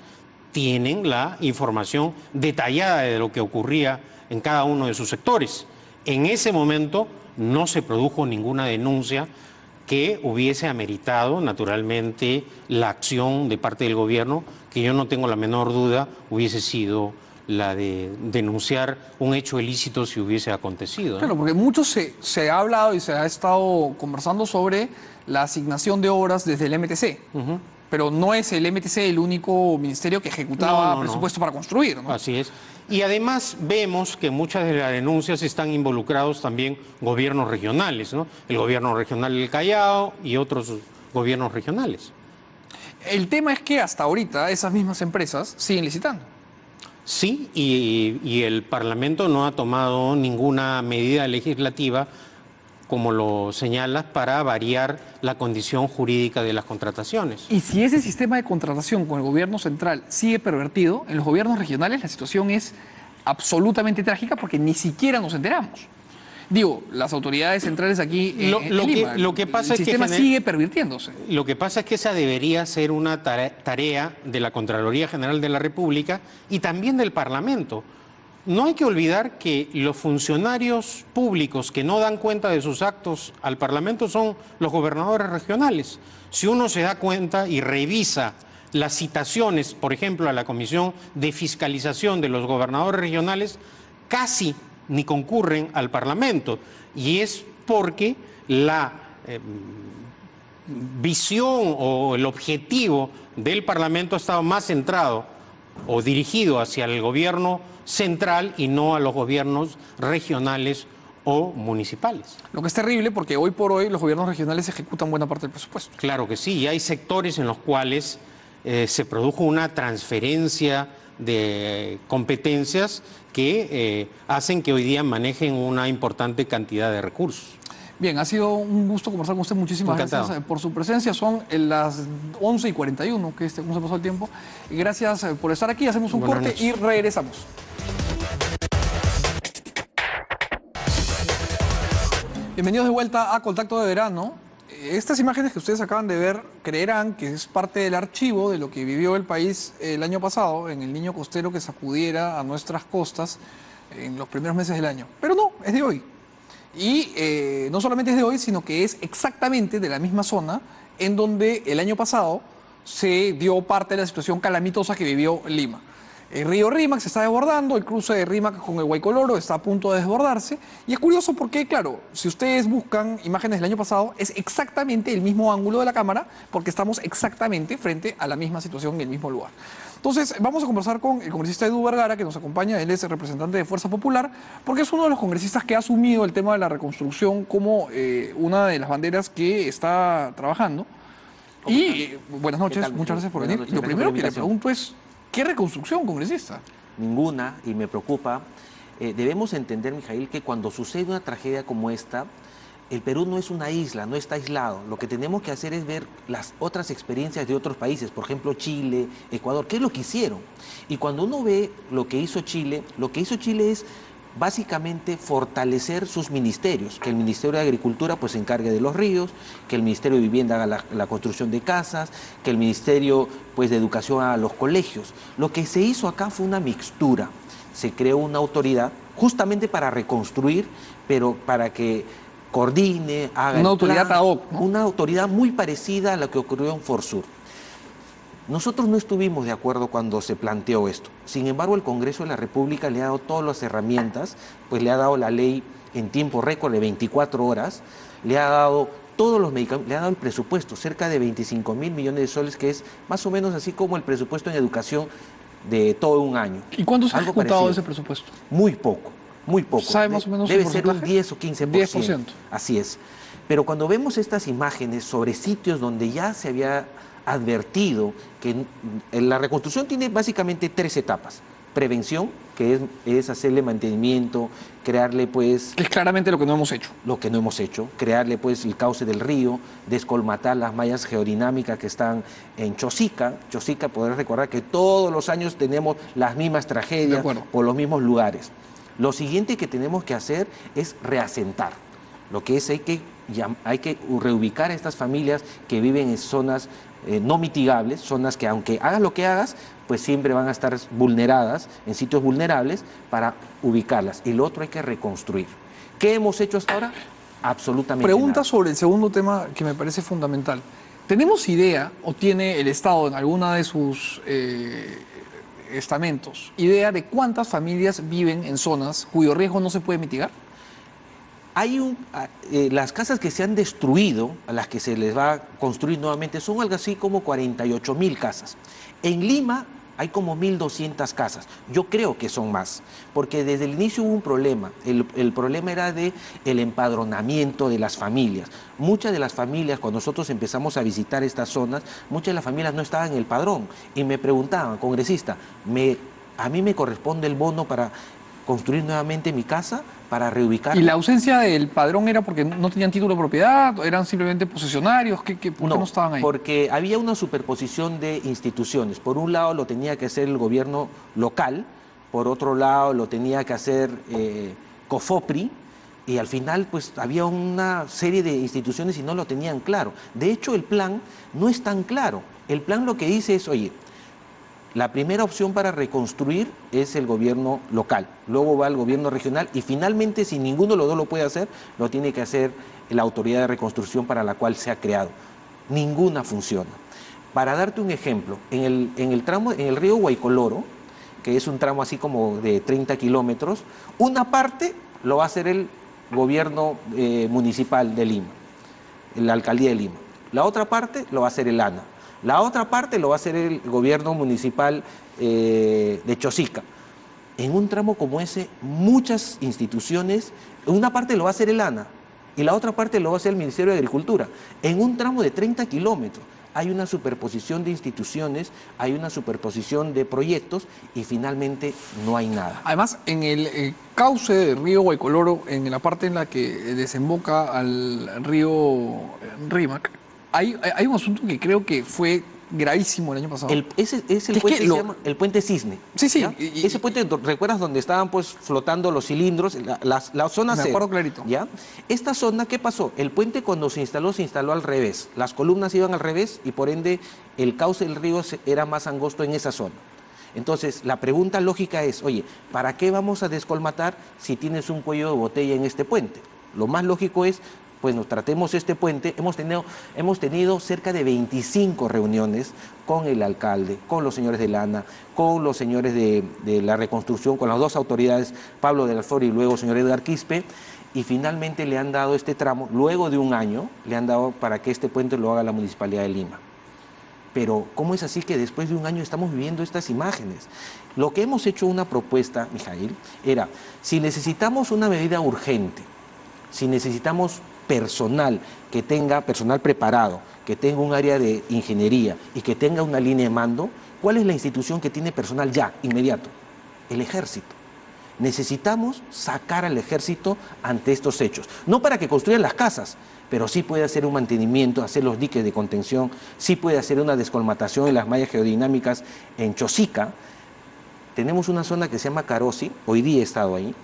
tienen la información detallada de lo que ocurría en cada uno de sus sectores. En ese momento no se produjo ninguna denuncia que hubiese ameritado, naturalmente, la acción de parte del gobierno, que yo no tengo la menor duda hubiese sido la de denunciar un hecho ilícito si hubiese acontecido, ¿no? Claro, porque mucho se ha hablado y se ha estado conversando sobre la asignación de obras desde el MTC, pero no es el MTC el único ministerio que ejecutaba presupuesto para construir, ¿no? Así es. Y además vemos que muchas de las denuncias están involucrados también gobiernos regionales, ¿no? El gobierno regional del Callao y otros gobiernos regionales. El tema es que hasta ahorita esas mismas empresas siguen licitando. Sí, y el Parlamento no ha tomado ninguna medida legislativa, como lo señalas, para variar la condición jurídica de las contrataciones. Y si ese sistema de contratación con el gobierno central sigue pervertido, en los gobiernos regionales la situación es absolutamente trágica porque ni siquiera nos enteramos. Digo, las autoridades centrales aquí en Lima, el sistema sigue pervirtiéndose. Lo que pasa es que esa debería ser una tarea de la Contraloría General de la República y también del Parlamento. No hay que olvidar que los funcionarios públicos que no dan cuenta de sus actos al Parlamento son los gobernadores regionales. Si uno se da cuenta y revisa las citaciones, por ejemplo, a la Comisión de Fiscalización de los gobernadores regionales, casi ni concurren al Parlamento, y es porque la visión o el objetivo del Parlamento ha estado más centrado o dirigido hacia el gobierno central y no a los gobiernos regionales o municipales. Lo que es terrible porque hoy por hoy los gobiernos regionales ejecutan buena parte del presupuesto. Claro que sí, y hay sectores en los cuales se produjo una transferencia de competencias que hacen que hoy día manejen una importante cantidad de recursos. Bien, ha sido un gusto conversar con usted. Muchísimas gracias por su presencia. Son las 11:41, que cómo se pasó el tiempo. Y gracias por estar aquí. Hacemos un corte y regresamos. Bienvenidos de vuelta a Contacto de Verano. Estas imágenes que ustedes acaban de ver creerán que es parte del archivo de lo que vivió el país el año pasado en el niño costero que sacudiera a nuestras costas en los primeros meses del año. Pero no, es de hoy. Y no solamente es de hoy, sino que es exactamente de la misma zona en donde el año pasado se dio parte de la situación calamitosa que vivió Lima. El río Rímac se está desbordando, el cruce de Rímac con el Guaycoloro está a punto de desbordarse. Y es curioso porque, claro, si ustedes buscan imágenes del año pasado, es exactamente el mismo ángulo de la cámara, porque estamos exactamente frente a la misma situación en el mismo lugar. Entonces, vamos a conversar con el congresista Edu Vergara, que nos acompaña. Él es el representante de Fuerza Popular, porque es uno de los congresistas que ha asumido el tema de la reconstrucción como una de las banderas que está trabajando. Y buenas noches, muchas gracias por venir. Lo primero que le pregunto es, ¿qué reconstrucción, congresista? Ninguna, y me preocupa. Debemos entender, Mijail, que cuando sucede una tragedia como esta, el Perú no es una isla, no está aislado. Lo que tenemos que hacer es ver las otras experiencias de otros países, por ejemplo, Chile, Ecuador, qué es lo que hicieron. Y cuando uno ve lo que hizo Chile es básicamente fortalecer sus ministerios, que el Ministerio de Agricultura pues se encargue de los ríos, que el Ministerio de Vivienda haga la construcción de casas, que el Ministerio pues de Educación haga los colegios. Lo que se hizo acá fue una mixtura. Se creó una autoridad justamente para reconstruir, pero para que coordine, haga una autoridad ad hoc, ¿no? Una autoridad muy parecida a la que ocurrió en Forsur. Nosotros no estuvimos de acuerdo cuando se planteó esto. Sin embargo, el Congreso de la República le ha dado todas las herramientas, pues le ha dado la ley en tiempo récord de 24 horas, le ha dado todos los medicamentos, le ha dado el presupuesto, cerca de 25.000 millones de soles, que es más o menos así como el presupuesto en educación de todo un año. ¿Y cuánto se ha ejecutado de ese presupuesto? Muy poco, muy poco. ¿Sabe más o menos debe ser un 10 o 15%. 10%. Así es. Pero cuando vemos estas imágenes sobre sitios donde ya se había advertido que la reconstrucción tiene básicamente 3 etapas. Prevención, que es hacerle mantenimiento, crearle pues... Es claramente lo que no hemos hecho. Lo que no hemos hecho, crearle pues el cauce del río, descolmatar las mallas geodinámicas que están en Chosica. Chosica, podrás recordar que todos los años tenemos las mismas tragedias por los mismos lugares. Lo siguiente que tenemos que hacer es reasentar. Lo que es hay que reubicar a estas familias que viven en zonas no mitigables, zonas que aunque hagas lo que hagas, pues siempre van a estar vulneradas, en sitios vulnerables, para ubicarlas. Y lo otro hay que reconstruir. ¿Qué hemos hecho hasta ahora? Absolutamente Pregunta nada. sobre el segundo tema que me parece fundamental. ¿Tenemos idea, o tiene el Estado en alguna de sus estamentos, idea de cuántas familias viven en zonas cuyo riesgo no se puede mitigar? Las casas que se han destruido, a las que se les va a construir nuevamente, son algo así como 48.000 casas. En Lima hay como 1.200 casas. Yo creo que son más, porque desde el inicio hubo un problema. El problema era el empadronamiento de las familias. Muchas de las familias, cuando nosotros empezamos a visitar estas zonas, muchas de las familias no estaban en el padrón. Y me preguntaban, congresista, ¿a mí me corresponde el bono para construir nuevamente mi casa, para reubicar? ¿Y la ausencia del padrón era porque no tenían título de propiedad, o eran simplemente posesionarios? ¿Por qué no estaban ahí? Porque había una superposición de instituciones. Por un lado lo tenía que hacer el gobierno local, por otro lado lo tenía que hacer COFOPRI, y al final pues había una serie de instituciones y no lo tenían claro. De hecho, el plan no es tan claro. El plan lo que dice es, oye, la primera opción para reconstruir es el gobierno local, luego va el gobierno regional y finalmente, si ninguno de los dos lo puede hacer, lo tiene que hacer la autoridad de reconstrucción para la cual se ha creado. Ninguna funciona. Para darte un ejemplo, en el río Guaycoloro, que es un tramo así como de 30 kilómetros, una parte lo va a hacer el gobierno municipal de Lima, la alcaldía de Lima. La otra parte lo va a hacer el ANA. La otra parte lo va a hacer el gobierno municipal de Chosica. En un tramo como ese, muchas instituciones, una parte lo va a hacer el ANA y la otra parte lo va a hacer el Ministerio de Agricultura. En un tramo de 30 kilómetros hay una superposición de instituciones, hay una superposición de proyectos y finalmente no hay nada. Además, en el cauce del río Guaycoloro, en la parte en la que desemboca al río Rímac, hay un asunto que creo que fue gravísimo el año pasado. Es el puente que se llama el puente Cisne. Sí, sí. Ese puente, ¿recuerdas donde estaban pues flotando los cilindros? La zona C. Me acuerdo clarito. ¿Ya? Esta zona, ¿qué pasó? El puente cuando se instaló al revés. Las columnas iban al revés y por ende el cauce del río era más angosto en esa zona. Entonces, la pregunta lógica es, oye, ¿para qué vamos a descolmatar si tienes un cuello de botella en este puente? Lo más lógico es pues nos tratemos este puente. Hemos tenido cerca de 25 reuniones con el alcalde, con los señores de Lana, con los señores de la reconstrucción, con las dos autoridades, Pablo de la Flor y luego el señor Edgar Quispe, y finalmente le han dado este tramo, luego de un año, le han dado para que este puente lo haga la Municipalidad de Lima. Pero ¿cómo es así que después de un año estamos viviendo estas imágenes? Lo que hemos hecho una propuesta, Mijail, era, si necesitamos una medida urgente, si necesitamos personal que tenga, personal preparado, que tenga un área de ingeniería y que tenga una línea de mando, ¿cuál es la institución que tiene personal ya, inmediato? El Ejército. Necesitamos sacar al Ejército ante estos hechos. No para que construyan las casas, pero sí puede hacer un mantenimiento, hacer los diques de contención, sí puede hacer una descolmatación en las mallas geodinámicas en Chosica. Tenemos una zona que se llama Carosi, hoy día he estado ahí.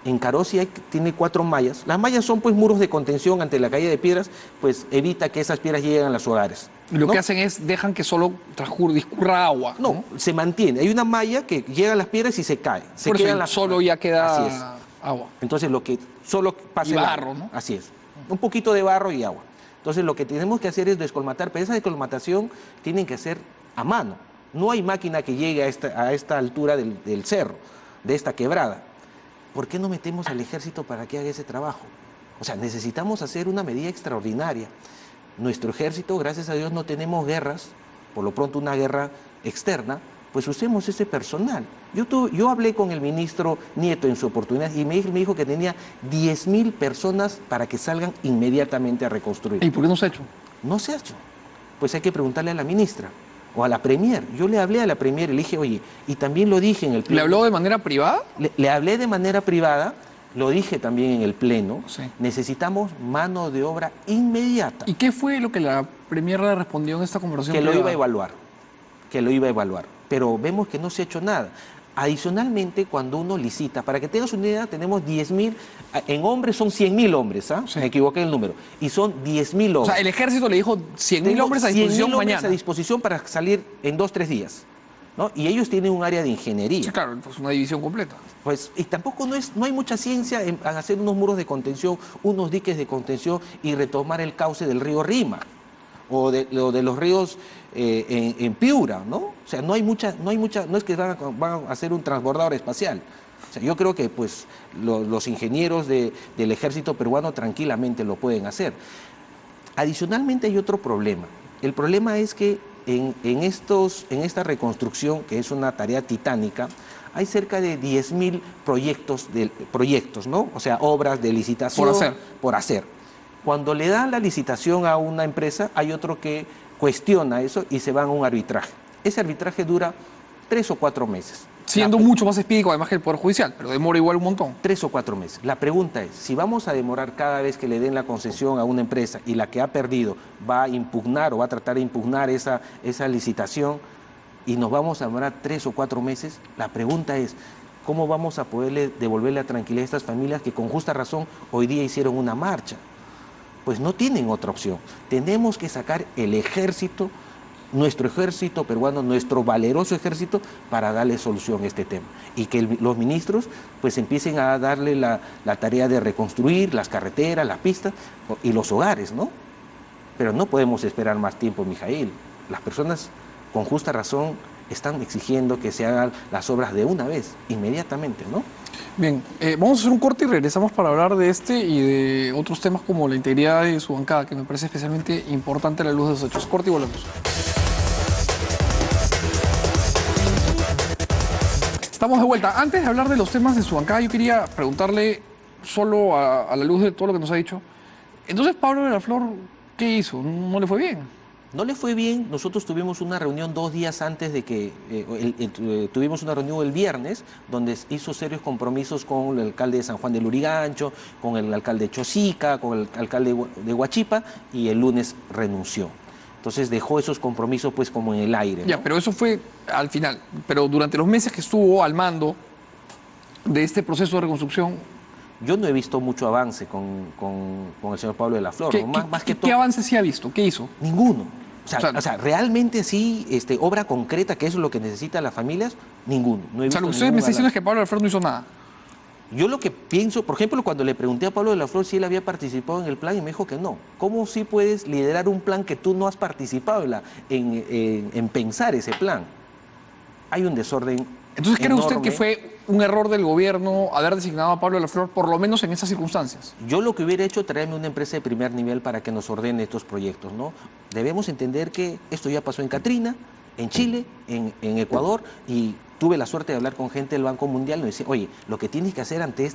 En Carosi tiene 4 mallas. Las mallas son pues muros de contención ante la caída de piedras, pues evita que esas piedras lleguen a los hogares. Y lo que hacen es, dejan que solo discurra agua. No, se mantiene. Hay una malla que llega a las piedras y se cae. Por eso solo ya queda agua. Entonces lo que solo pasa y barro, ¿no? Así es. Un poquito de barro y agua. Entonces lo que tenemos que hacer es descolmatar, pero esa descolmatación tienen que hacer a mano. No hay máquina que llegue a esta altura del cerro, de esta quebrada. ¿Por qué no metemos al Ejército para que haga ese trabajo? O sea, necesitamos hacer una medida extraordinaria. Nuestro Ejército, gracias a Dios, no tenemos guerras, por lo pronto una guerra externa, pues usemos ese personal. Yo hablé con el ministro Nieto en su oportunidad y me dijo que tenía 10.000 personas para que salgan inmediatamente a reconstruir. ¿Y por qué no se ha hecho? No se ha hecho. Pues hay que preguntarle a la ministra o a la Premier. Yo le hablé a la Premier y le dije, oye, y también lo dije en el pleno. ¿Le habló de manera privada? Le hablé de manera privada, lo dije también en el pleno. Sí. Necesitamos mano de obra inmediata. ¿Y qué fue lo que la Premier le respondió en esta conversación Que privada? lo iba a evaluar, que lo iba a evaluar. Pero vemos que no se ha hecho nada. Adicionalmente, cuando uno licita, para que tengas una idea, tenemos 10.000, en hombres son 100.000 hombres, ¿ah? Sí. Me equivoqué en el número, y son 10.000 hombres. O sea, el Ejército le dijo 100.000 hombres a disposición mañana. 100.000 hombres a disposición para salir en 2-3 días, ¿no? Y ellos tienen un área de ingeniería. Sí, claro, pues una división completa. Pues, y tampoco no hay mucha ciencia en hacer unos muros de contención, unos diques de contención y retomar el cauce del río Rima o de los ríos en Piura, ¿no? O sea, no es que van a hacer un transbordador espacial. O sea, yo creo que pues los ingenieros del Ejército peruano tranquilamente lo pueden hacer. Adicionalmente hay otro problema. El problema es que en esta reconstrucción, que es una tarea titánica, hay cerca de 10.000 proyectos, ¿no? O sea, obras de licitación por hacer. Cuando le dan la licitación a una empresa, hay otro que cuestiona eso y se van a un arbitraje. Ese arbitraje dura 3 o 4 meses. Siendo mucho más expedito además que el Poder Judicial, pero demora igual un montón. 3 o 4 meses. La pregunta es, si vamos a demorar cada vez que le den la concesión a una empresa y la que ha perdido va a impugnar o va a tratar de impugnar esa licitación y nos vamos a demorar 3 o 4 meses, la pregunta es, ¿cómo vamos a poderle devolver la tranquilidad a estas familias que con justa razón hoy día hicieron una marcha? Pues no tienen otra opción. Tenemos que sacar el Ejército, nuestro Ejército peruano, nuestro valeroso Ejército, para darle solución a este tema. Y que los ministros pues empiecen a darle la tarea de reconstruir las carreteras, las pistas y los hogares, ¿no? Pero no podemos esperar más tiempo, Mijail. Las personas con justa razón están exigiendo que se hagan las obras de una vez, inmediatamente, ¿no? Bien, vamos a hacer un corte y regresamos para hablar de este y de otros temas como la integridad de su bancada, que me parece especialmente importante a la luz de los hechos. Corte y volvemos. Estamos de vuelta. Antes de hablar de los temas de su bancada, yo quería preguntarle, solo a la luz de todo lo que nos ha dicho, entonces Pablo de la Flor, ¿qué hizo? ¿No le fue bien? No le fue bien. Nosotros tuvimos una reunión 2 días antes de que, tuvimos una reunión el viernes, donde hizo serios compromisos con el alcalde de San Juan del Lurigancho, con el alcalde de Chosica, con el alcalde de Huachipa, y el lunes renunció. Entonces dejó esos compromisos pues como en el aire, ¿no? Ya, pero eso fue al final. Pero durante los meses que estuvo al mando de este proceso de reconstrucción... Yo no he visto mucho avance con el señor Pablo de la Flor. ¿Qué avance sí ha visto? ¿Qué hizo? Ninguno. O sea, realmente sí, obra concreta, que es lo que necesitan las familias, ninguno. No he visto ustedes me están diciendo que Pablo de la Flor no hizo nada. Yo lo que pienso, por ejemplo, cuando le pregunté a Pablo de la Flor si él había participado en el plan y me dijo que no. ¿Cómo sí puedes liderar un plan que tú no has participado en pensar ese plan? Hay un desorden Entonces, ¿cree usted que enorme. fue un error del gobierno haber designado a Pablo de la Flor, por lo menos en esas circunstancias? Yo lo que hubiera hecho es traerme una empresa de primer nivel para que nos ordene estos proyectos, ¿no? Debemos entender que esto ya pasó en Catrina, en Chile, en Ecuador, y tuve la suerte de hablar con gente del Banco Mundial y me decía, oye, lo que tienes que hacer ante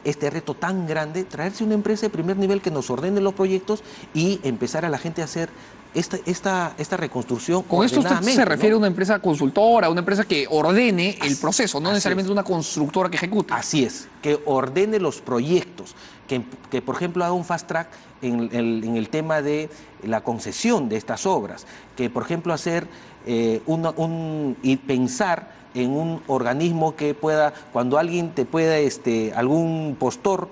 este reto tan grande, traerse una empresa de primer nivel que nos ordene los proyectos y empezar a la gente a hacer esta reconstrucción Con esto usted ordenadamente, se refiere ¿no? a una empresa consultora, una empresa que ordene el proceso, no así necesariamente es. una constructora que ejecute. Así es, que ordene los proyectos, que por ejemplo haga un fast track en el tema de la concesión de estas obras, que por ejemplo hacer y pensar en un organismo que pueda, cuando alguien te pueda, algún postor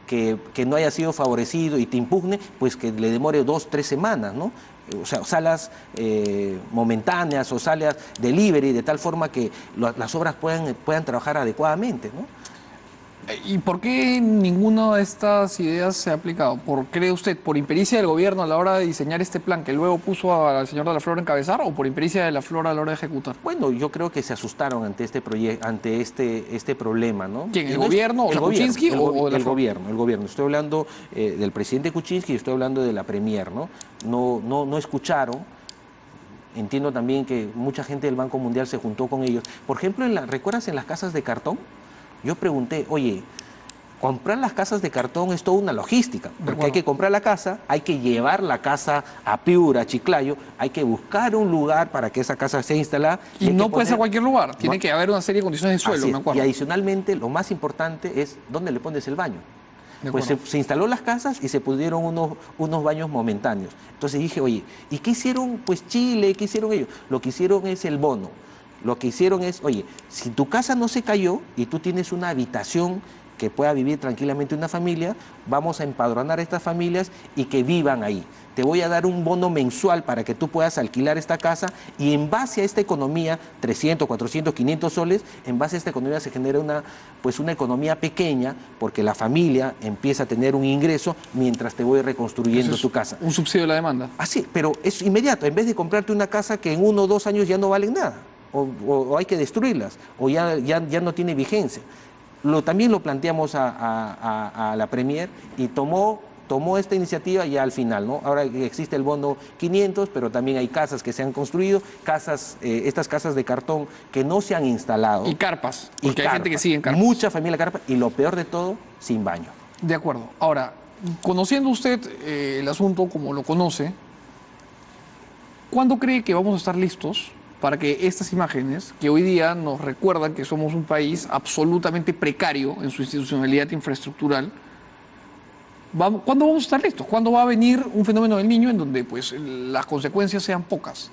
que no haya sido favorecido y te impugne, pues que le demore 2, 3 semanas, ¿no? O sea, salas momentáneas o salas delivery, de tal forma que las obras puedan trabajar adecuadamente, ¿no? ¿Y por qué ninguna de estas ideas se ha aplicado? ¿Cree usted, por impericia del gobierno a la hora de diseñar este plan que luego puso al señor de la Flor a encabezar o por impericia de la Flor a la hora de ejecutar? Bueno, yo creo que se asustaron ante este proyecto, ante este problema, ¿no? ¿Quién, el Y no es- gobierno, o sea, Kuczynski el, o de la el Flor? gobierno, el gobierno. Estoy hablando del presidente Kuczynski y estoy hablando de la premier, ¿no? No escucharon. Entiendo también que mucha gente del Banco Mundial se juntó con ellos. Por ejemplo, ¿recuerdas en las casas de cartón? Yo pregunté, oye, comprar las casas de cartón es toda una logística, porque acuerdo. hay que comprar la casa, hay que llevar la casa a Piura, a Chiclayo, hay que buscar un lugar para que esa casa sea instalada. Y hay no que puede ser poner- cualquier lugar, tiene No. que haber una serie de condiciones de suelo, Así me es. acuerdo. Y adicionalmente, lo más importante es dónde le pones el baño. De Pues acuerdo. se instaló las casas y se pusieron unos baños momentáneos. Entonces dije, oye, ¿y qué hicieron pues Chile? ¿Qué hicieron ellos? Lo que hicieron es el bono. Lo que hicieron es, oye, si tu casa no se cayó y tú tienes una habitación que pueda vivir tranquilamente una familia, vamos a empadronar a estas familias y que vivan ahí. Te voy a dar un bono mensual para que tú puedas alquilar esta casa y en base a esta economía, 300, 400, 500 soles, en base a esta economía se genera una economía pequeña porque la familia empieza a tener un ingreso mientras te voy reconstruyendo Eso es tu casa. un subsidio de la demanda. Así, pero es inmediato, en vez de comprarte una casa que en 1 o 2 años ya no valen nada, o hay que destruirlas, o ya no tiene vigencia. También lo planteamos a la Premier y tomó esta iniciativa ya al final, ¿no? Ahora existe el bono 500, pero también hay casas que se han construido, estas casas de cartón que no se han instalado. Y carpas, Y porque hay gente que carpas. sigue en carpas. Mucha familia carpa y lo peor de todo, sin baño. De acuerdo. Ahora, conociendo usted el asunto como lo conoce, ¿cuándo cree que vamos a estar listos para que estas imágenes, que hoy día nos recuerdan que somos un país absolutamente precario en su institucionalidad infraestructural, ¿cuándo vamos a estar listos? ¿Cuándo va a venir un fenómeno del Niño en donde pues, las consecuencias sean pocas?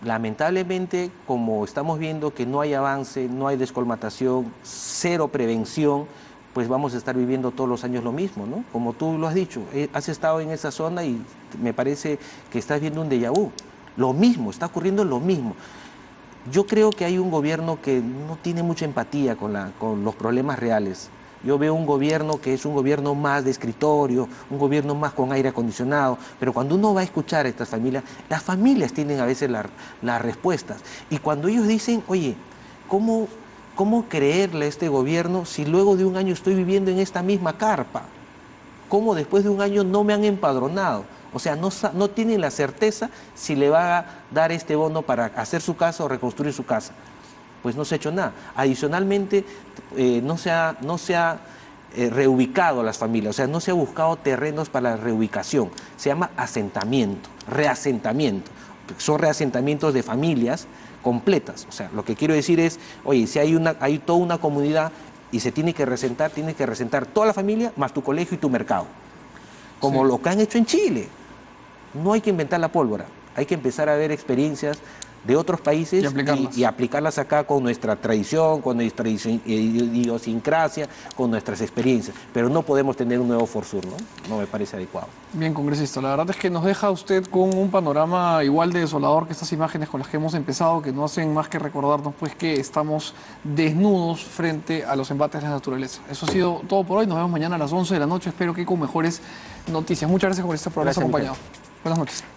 Lamentablemente, como estamos viendo que no hay avance, no hay descolmatación, cero prevención, pues vamos a estar viviendo todos los años lo mismo, ¿no? Como tú lo has dicho, has estado en esa zona y me parece que estás viendo un déjà vu. Lo mismo, está ocurriendo lo mismo. Yo creo que hay un gobierno que no tiene mucha empatía con los problemas reales. Yo veo un gobierno que es un gobierno más de escritorio, un gobierno más con aire acondicionado, pero cuando uno va a escuchar a estas familias, las familias tienen a veces las respuestas. Y cuando ellos dicen, oye, ¿cómo creerle a este gobierno si luego de un año estoy viviendo en esta misma carpa? ¿Cómo después de un año no me han empadronado? O sea, no tienen la certeza si le va a dar este bono para hacer su casa o reconstruir su casa. Pues no se ha hecho nada. Adicionalmente, no se ha reubicado a las familias, o sea, no se ha buscado terrenos para la reubicación. Se llama asentamiento, reasentamiento. Son reasentamientos de familias completas. O sea, lo que quiero decir es, oye, si hay toda una comunidad y se tiene que reasentar toda la familia más tu colegio y tu mercado. Como Sí. lo que han hecho en Chile. No hay que inventar la pólvora. Hay que empezar a ver experiencias de otros países y aplicarlas acá con nuestra tradición, con nuestra idiosincrasia, con nuestras experiencias. Pero no podemos tener un nuevo Forsur, ¿no? No me parece adecuado. Bien, congresista, la verdad es que nos deja usted con un panorama igual de desolador que estas imágenes con las que hemos empezado, que no hacen más que recordarnos pues que estamos desnudos frente a los embates de la naturaleza. Eso ha sido todo por hoy, nos vemos mañana a las 11 de la noche, espero que con mejores noticias. Muchas gracias, congresista, por habernos acompañado. Buenas noches.